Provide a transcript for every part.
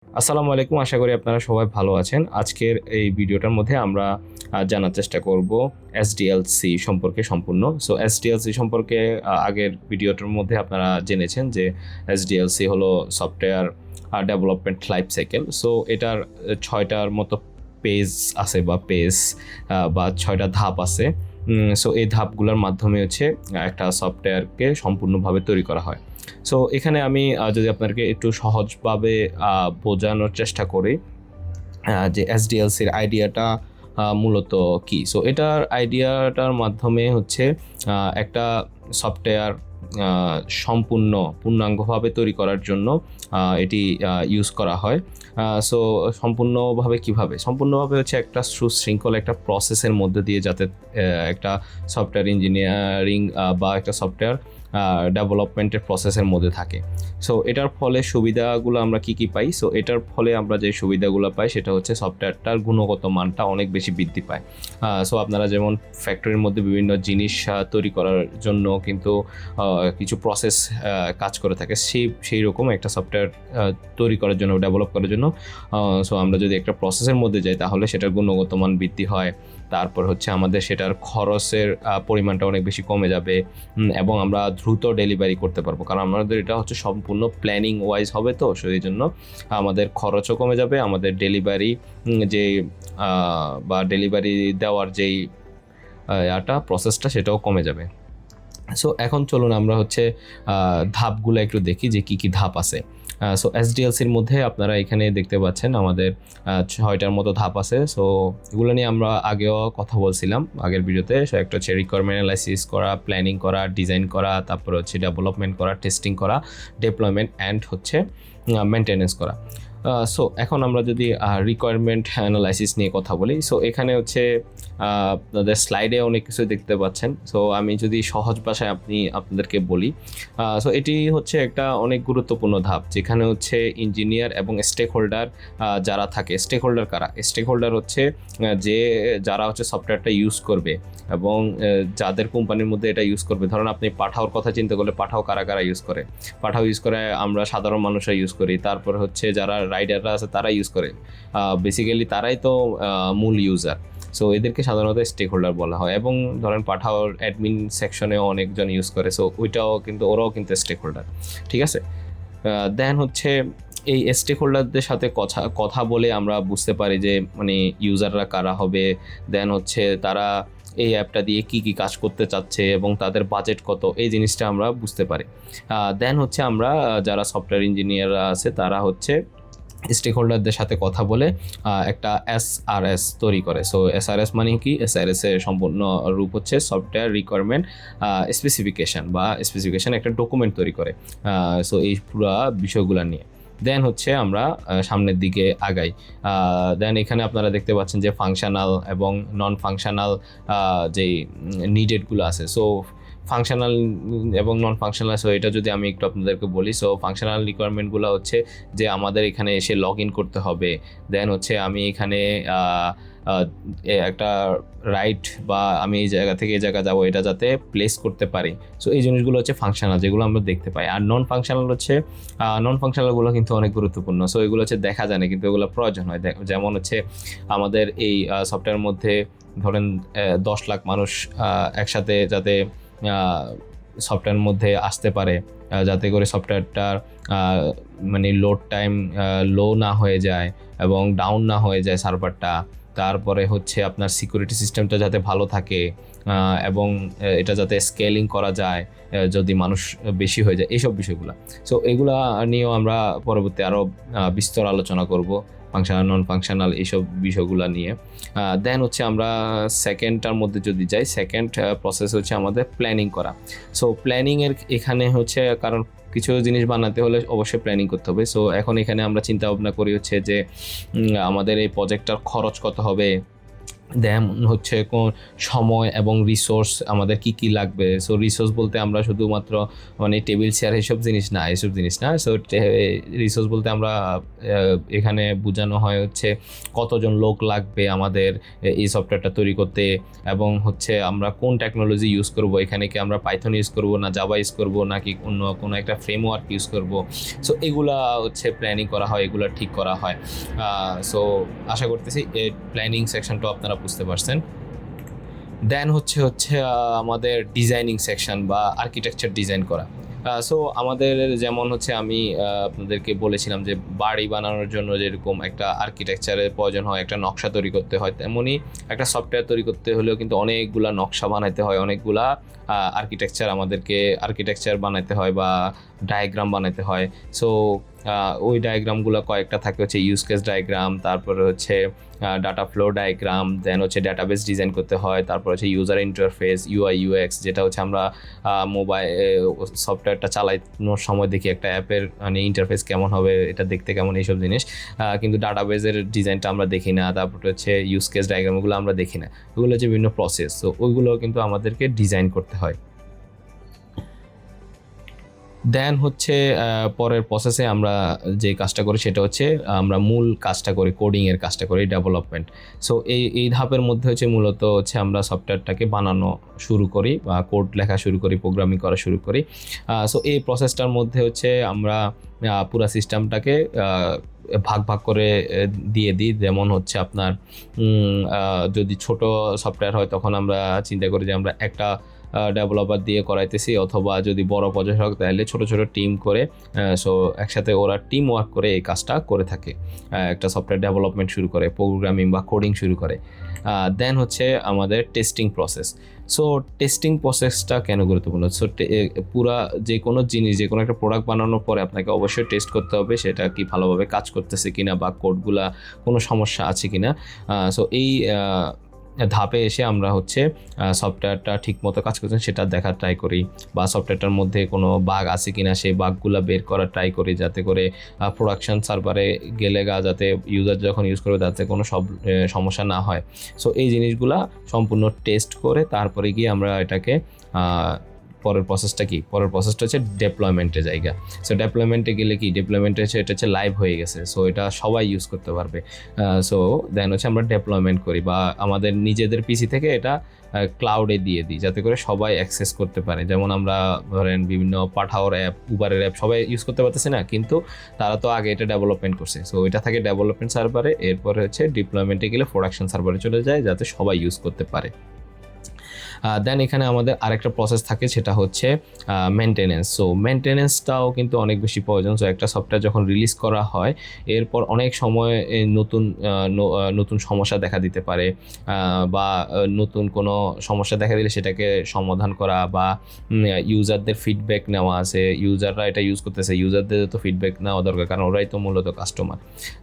আসসালামু আলাইকুম। আশা করি আপনারা সবাই ভালো আছেন। আজকের এই ভিডিওটার মধ্যে আমরা জানার চেষ্টা করব এসডিএলসি সম্পর্কে সম্পূর্ণ। সো এসডিএলসি সম্পর্কে আগের ভিডিওটার মধ্যে আপনারা জেনেছেন যে এসডিএলসি হলো software development life cycle. So এটার ৬টার মতো পেজ আছে বা ৬টা ধাপ আছে। সো এই ধাপগুলোর মাধ্যমে হচ্ছে একটা সফটওয়্যারকে সম্পূর্ণভাবে তৈরি করা হয়। সো এখানে আমি যদি আপনাকে একটু সহজভাবে বোঝানোর চেষ্টা করি যে এসডিএলসির আইডিয়াটা মূলত কি। সো এটার আইডিয়াটার মাধ্যমে হচ্ছে একটা সফটওয়্যার পূর্ণাঙ্গভাবে তৈরি করার জন্য এটি ইউজ করা হয়। সো সম্পূর্ণভাবে হচ্ছে একটা সুশৃঙ্খল একটা প্রসেসের মধ্যে দিয়ে যাতে একটা সফটওয়্যার ইঞ্জিনিয়ারিং বা একটা সফটওয়্যার ডেভেলপমেন্টের প্রসেসের মধ্যে থাকে। সো এটার ফলে সুবিধাগুলো আমরা কি পাই। সো এটার ফলে আমরা যে সুবিধাগুলো পাই সেটা হচ্ছে সফটওয়্যারটার গুণগত মানটা অনেক বেশি বৃদ্ধি পায়। সো আপনারা যেমন ফ্যাক্টরির মধ্যে বিভিন্ন জিনিস তৈরি করার জন্য কিন্তু কিছু প্রসেস কাজ করে থাকে, সেই রকম একটা সফটওয়্যার তৈরি করার জন্য, ডেভেলপ করার জন্য সো আমরা যদি একটা প্রসেসের মধ্যে যাই তাহলে সেটার গুণগত মান বৃদ্ধি হয়। তারপর হচ্ছে আমাদের সেটার খরচের পরিমাণটা অনেক বেশি কমে যাবে এবং আমরা দ্রুত ডেলিভারি করতে পারবো, কারণ আমাদের এটা হচ্ছে সম্পূর্ণ প্ল্যানিং ওয়াইজ হবে। তো সেই জন্য আমাদের খরচও কমে যাবে, আমাদের ডেলিভারি যে বা ডেলিভারি দেওয়ার যেই প্রসেসটা সেটাও কমে যাবে। সো এখন চলুন আমরা হচ্ছে ধাপগুলো একটু দেখি যে কি ধাপ আছে। সো এসডিএলসির মধ্যে আপনারা এখানে দেখতে পাচ্ছেন আমাদের ৬টার মতো ধাপ আছে। সো এগুলো নিয়ে আমরা আগেও কথা বলছিলাম আগের ভিডিওতে। সো একটা হচ্ছে রিকোয়ারমেন্ট অ্যানালাইসিস করা, প্ল্যানিং করা, ডিজাইন করা, তারপর হচ্ছে ডেভেলপমেন্ট করা, টেস্টিং করা, ডিপ্লয়মেন্ট অ্যান্ড হচ্ছে মেনটেনেন্স করা। সো এখন আমরা যদি রিকোয়ারমেন্ট অ্যানালাইসিস নিয়ে কথা বলি, সো এখানে হচ্ছে আপনাদের স্লাইডে অনেক কিছু দেখতে পাচ্ছেন। সো আমি যদি সহজ ভাষায় আপনাদেরকে বলি, সো এটি হচ্ছে একটা অনেক গুরুত্বপূর্ণ ধাপ যেখানে হচ্ছে ইঞ্জিনিয়ার এবং স্টেক হোল্ডার যারা থাকে। স্টেক হোল্ডার কারা? স্টেক হোল্ডার হচ্ছে যারা হচ্ছে সফটওয়্যারটা ইউজ করবে এবং যাদের কোম্পানির মধ্যে এটা ইউজ করবে। ধরুন আপনি পাঠাওর কথা চিন্তা করলে, পাঠাও কারা ইউজ করে? পাঠাও ইউজ করে আমরা সাধারণ মানুষরা ইউজ করি। তারপর হচ্ছে যারা রাইডাররা আছে তারা ইউজ করে। বেসিক্যালি তারাই তো মূল ইউজার। সো এদেরকে সাধারণত স্টেক হোল্ডার বলা হয়। এবং ধরেন পাঠাওর অ্যাডমিন সেকশনেও অনেকজন ইউজ করে, সো ওরাও কিন্তু স্টেক হোল্ডার। ঠিক আছে। দেন হচ্ছে এই স্টেক হোল্ডারদের সাথে কথা বলে আমরা বুঝতে পারি যে মানে ইউজাররা কারা হবে। দেন হচ্ছে তারা এই অ্যাপটা দিয়ে কি কাজ করতে চাচ্ছে এবং তাদের বাজেট কত, এই জিনিসটা আমরা বুঝতে পারি। দেন হচ্ছে আমরা যারা সফটওয়্যার ইঞ্জিনিয়াররা আছে তারা হচ্ছে স্টেক হোল্ডারদের সাথে কথা বলে একটা এসআরএস তৈরি করে। সো এসআরএস মানে কি? এসআরএস এর সম্পূর্ণ রূপ হচ্ছে সফটওয়্যার রিকোয়ারমেন্ট স্পেসিফিকেশন একটা ডকুমেন্ট তৈরি করে। সো এই পুরো বিষয়গুলো নিয়ে দেন হচ্ছে আমরা সামনের দিকে আগাই। দেন এখানে আপনারা দেখতে পাচ্ছেন যে ফাংশনাল এবং নন ফাংশনাল যেই নিডেডগুলো আছে। সো ফাংশনাল এবং নন ফাংশনাল, সো এটা যদি আমি একটু আপনাদেরকে বলি। সো ফাংশনাল রিকোয়ারমেন্টগুলো হচ্ছে যে আমাদের এখানে এসে লগ ইন করতে হবে। দেন হচ্ছে আমি এখানে একটা রাইট বা আমি এই জায়গা থেকে এই জায়গা যাবো, এটা যাতে প্লেস করতে পারি। সো এই জিনিসগুলো হচ্ছে ফাংশনাল, যেগুলো আমরা দেখতে পাই। আর নন ফাংশনালগুলো কিন্তু অনেক গুরুত্বপূর্ণ। সো এগুলো হচ্ছে দেখা যায় না কিন্তু এগুলো প্রয়োজন হয়। যেমন হচ্ছে আমাদের এই সফটওয়্যারের মধ্যে ধরেন 10 লাখ মানুষ একসাথে যাতে সফটওয়্যারের মধ্যে আসতে পারে, যাতে করে সফটওয়্যারটার মানে লোড টাইম লো না হয়ে যায় এবং ডাউন না হয়ে যায় সার্ভারটা। তারপরে হচ্ছে আপনার সিকিউরিটি সিস্টেমটা যাতে ভালো থাকে এবং এটা যাতে স্কেলিং করা যায় যদি মানুষ বেশি হয়ে যায়, এইসব বিষয়গুলো। সো এগুলা নিয়েও আমরা পরবর্তী আরও বিস্তর আলোচনা করব, ফাংশনাল নন ফাংশনাল এইসব বিষয়গুলো নিয়ে। দেন হচ্ছে আমরা সেকেন্ডটার মধ্যে যদি যাই, সেকেন্ড প্রসেস হচ্ছে আমাদের প্ল্যানিং করা। সো প্ল্যানিংয়ের এখানে হচ্ছে, কারণ কিছু জিনিস বানাতে হলে অবশ্যই প্ল্যানিং করতে হবে। সো এখন এখানে আমরা চিন্তা ভাবনা করি হচ্ছে যে আমাদের এই প্রজেক্টটার খরচ কত হবে, দেন হচ্ছে কোন সময় এবং রিসোর্স আমাদের কি কি লাগবে। সো রিসোর্স বলতে আমরা শুধুমাত্র মানে টেবিল চেয়ার এসব জিনিস না। সো রিসোর্স বলতে আমরা এখানে বোঝানো হয় হচ্ছে কতজন লোক লাগবে আমাদের এই সফটওয়্যারটা তৈরি করতে, এবং হচ্ছে আমরা কোন টেকনোলজি ইউজ করব, এখানে কি আমরা পাইথন ইউজ করব না জাভা ইউজ করব নাকি অন্য কোনো একটা ফ্রেমওয়ার্ক ইউজ করব। সো এগুলা হচ্ছে প্ল্যানিং করা হয়, এগুলা ঠিক করা হয়। সো আশা করতেছি এই প্ল্যানিং সেকশনটা আপনারা বুঝতে পারছেন। দেন হচ্ছে আমাদের ডিজাইনিং সেকশন বা আর্কিটেকচার ডিজাইন করা। সো আমাদের যেমন হচ্ছে আমি আপনাদেরকে বলেছিলাম যে বাড়ি বানানোর জন্য যেরকম একটা আর্কিটেকচারের প্রয়োজন হয়, একটা নকশা তৈরি করতে হয়, তেমনই একটা সফটওয়্যার তৈরি করতে হলেও কিন্তু অনেকগুলা নকশা বানাইতে হয়, অনেকগুলা আর্কিটেকচার বানাইতে হয় বা ডায়াগ্রাম বানাইতে হয়। সো ওই ডায়াগ্রামগুলো কয়েকটা থাকে, হচ্ছে ইউজ কেস ডায়াগ্রাম, তারপরে হচ্ছে ডাটা ফ্লো ডায়াগ্রাম, দেন হচ্ছে ডাটাবেস ডিজাইন করতে হয়, তারপর হচ্ছে ইউজার ইন্টারফেস ইউআই ইউএক্স, যেটা হচ্ছে আমরা মোবাইল সফটওয়্যারটা চালানোর সময় দেখি একটা অ্যাপের মানে ইন্টারফেস কেমন হবে, এটা দেখতে কেমন, এইসব জিনিস। কিন্তু ডাটাবেসের ডিজাইনটা আমরা দেখি না, তারপর হচ্ছে ইউজ কেস ডায়াগ্রামগুলো আমরা দেখি না, ওগুলো হচ্ছে বিভিন্ন প্রসেস। তো ওইগুলো কিন্তু আমাদেরকে ডিজাইন করতে হয়। দেন হচ্ছে পরের প্রসেসে আমরা যে কাজটা করি সেটা হচ্ছে আমরা মূল কাজটা করি, কোডিংয়ের কাজটা করি, ডেভেলপমেন্ট। সো এই ধাপের মধ্যে হচ্ছে মূলত হচ্ছে আমরা সফটওয়্যারটাকে বানানো শুরু করি বা কোড লেখা শুরু করি, প্রোগ্রামিং করা শুরু করি। সো এই প্রসেসটার মধ্যে হচ্ছে আমরা পুরো সিস্টেমটাকে ভাগ ভাগ করে দিয়ে দিই। যেমন হচ্ছে আপনার যদি ছোট সফটওয়্যার হয় তখন আমরা চিন্তা করি যে আমরা একটা ডেভেলপার দিয়ে করাইতেছি, অথবা যদি বড় প্রজেক্ট হয় তাহলে ছোট ছোট টিম করে, সো একসাথে ওরা টিম ওয়ার্ক করে এই কাজটা করে থাকে, একটা সফটওয়্যার ডেভেলপমেন্ট শুরু করে, প্রোগ্রামিং বা কোডিং শুরু করে। দেন হচ্ছে আমাদের টেস্টিং প্রসেস। সো টেস্টিং প্রসেসটা কেন গুরুত্বপূর্ণ? সো পুরা যে কোনো জিনিস, যে কোনো একটা প্রোডাক্ট বানানোর পরে আপনাকে অবশ্যই টেস্ট করতে হবে সেটা কি ভালোভাবে কাজ করতেছে কিনা বা কোডগুলা কোনো সমস্যা আছে কিনা। সো এই ধাপে এসে আমরা হচ্ছে সফটওয়্যারটা ঠিকমতো কাজ করছে সেটা দেখার ট্রাই করি, বা সফটওয়্যারটার মধ্যে কোনো বাগ আছে কিনা সেই বাগগুলো বের করার ট্রাই করি, যাতে করে প্রোডাকশন সার্ভারে গেলে যাতে ইউজার যখন ইউজ করবে তাতে কোনো সমস্যা না হয়। সো এই জিনিসগুলা সম্পূর্ণ টেস্ট করে তারপরে গিয়ে আমরা এটাকে পরের প্রসেসটা হচ্ছে ডেপ্লয়মেন্টের জায়গা। সো ডেপ্লয়মেন্টে গেলে ডেপ্লয়মেন্টে হচ্ছে এটা হচ্ছে লাইভ হয়ে গেছে, সো এটা সবাই ইউজ করতে পারবে। সো দেন হচ্ছে আমরা ডেপ্লয়মেন্ট করি বা আমাদের নিজেদের পিসি থেকে এটা ক্লাউডে দিয়ে দিই যাতে করে সবাই অ্যাক্সেস করতে পারে। যেমন আমরা ধরেন বিভিন্ন পাঠাওর অ্যাপ, উবারের অ্যাপ সবাই ইউজ করতে পারতেছে না, কিন্তু তারা তো আগে এটা ডেভেলপমেন্ট করছে। সো এটা থাকে ডেভেলপমেন্ট সার্ভারে, এরপরে হচ্ছে ডিপ্লয়মেন্টে গেলে প্রোডাকশন সার্ভারে চলে যায় যাতে সবাই ইউজ করতে পারে। দেন এখানে আমাদের আরেকটা প্রসেস থাকে সেটা হচ্ছে মেনটেনেন্স। সো মেনটেনেন্সটাও কিন্তু অনেক বেশি প্রয়োজন। সো একটা সফটওয়্যার যখন রিলিজ করা হয় এরপর অনেক সময় নতুন সমস্যা দেখা দিতে পারে, বা নতুন কোনো সমস্যা দেখা দিলে সেটাকে সমাধান করা, বা ইউজারদের ফিডব্যাক নেওয়া আছে, ইউজাররা এটা ইউজ করতেছে, ইউজারদের তো ফিডব্যাক নেওয়া দরকার কারণ ওরাই তো মূলত কাস্টমার।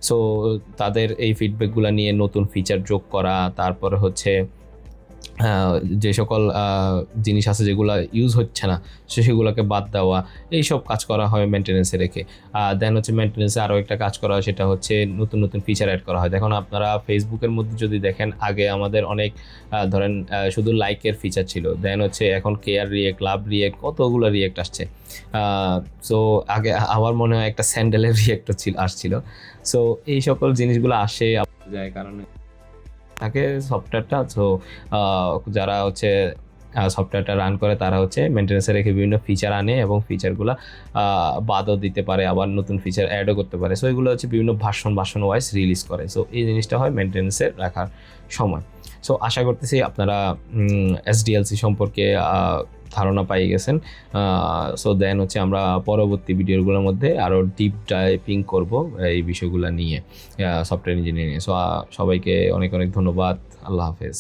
সো তাদের এই ফিডব্যাকগুলো নিয়ে নতুন ফিচার যোগ করা, তারপরে হচ্ছে যে সকল জিনিস আছে যেগুলো ইউজ হচ্ছে না সেগুলোকে বাদ দেওয়া, এইসব কাজ করা হয় মেনটেনেন্সে রেখে। দেন হচ্ছে মেনটেনেন্সে আরও একটা কাজ করা হয় সেটা হচ্ছে নতুন নতুন ফিচার অ্যাড করা হয়। দেখুন আপনারা ফেসবুকের মধ্যে যদি দেখেন আগে আমাদের অনেক ধরেন শুধু লাইকের ফিচার ছিল, দেন হচ্ছে এখন কেয়ার রিয়েক্ট, লাভ রিয়েক্ট, কতগুলো রিয়েক্ট আসছে। সো আগে আমার মনে হয় একটা স্যান্ডেলের রিয়েক্ট আসছিল। সো এই সকল জিনিসগুলো আসে যায় কারণে থাকে সফটওয়্যারটা। সো যারা হচ্ছে সফটওয়্যারটা রান করে তারা হচ্ছে মেনটেন্যান্সে রেখে বিভিন্ন ফিচার আনে এবং ফিচারগুলো বাদও দিতে পারে, আবার নতুন ফিচার অ্যাডও করতে পারে। সো এগুলো হচ্ছে বিভিন্ন ভার্সন ওয়াইজ রিলিজ করে। সো এই জিনিসটা হয় মেনটেন্যান্সে রাখার সময়। সো আশা করতেছি আপনারা এসডিএলসি সম্পর্কে ধারণা পাই গেছেন। সো দেন হচ্ছে আমরা পরবর্তী ভিডিওগুলোর মধ্যে আরও ডিপ ডাইভিং করব এই বিষয়গুলো নিয়ে, সফটওয়্যার ইঞ্জিনিয়ারিং। সো সবাইকে অনেক অনেক ধন্যবাদ। আল্লাহ হাফেজ।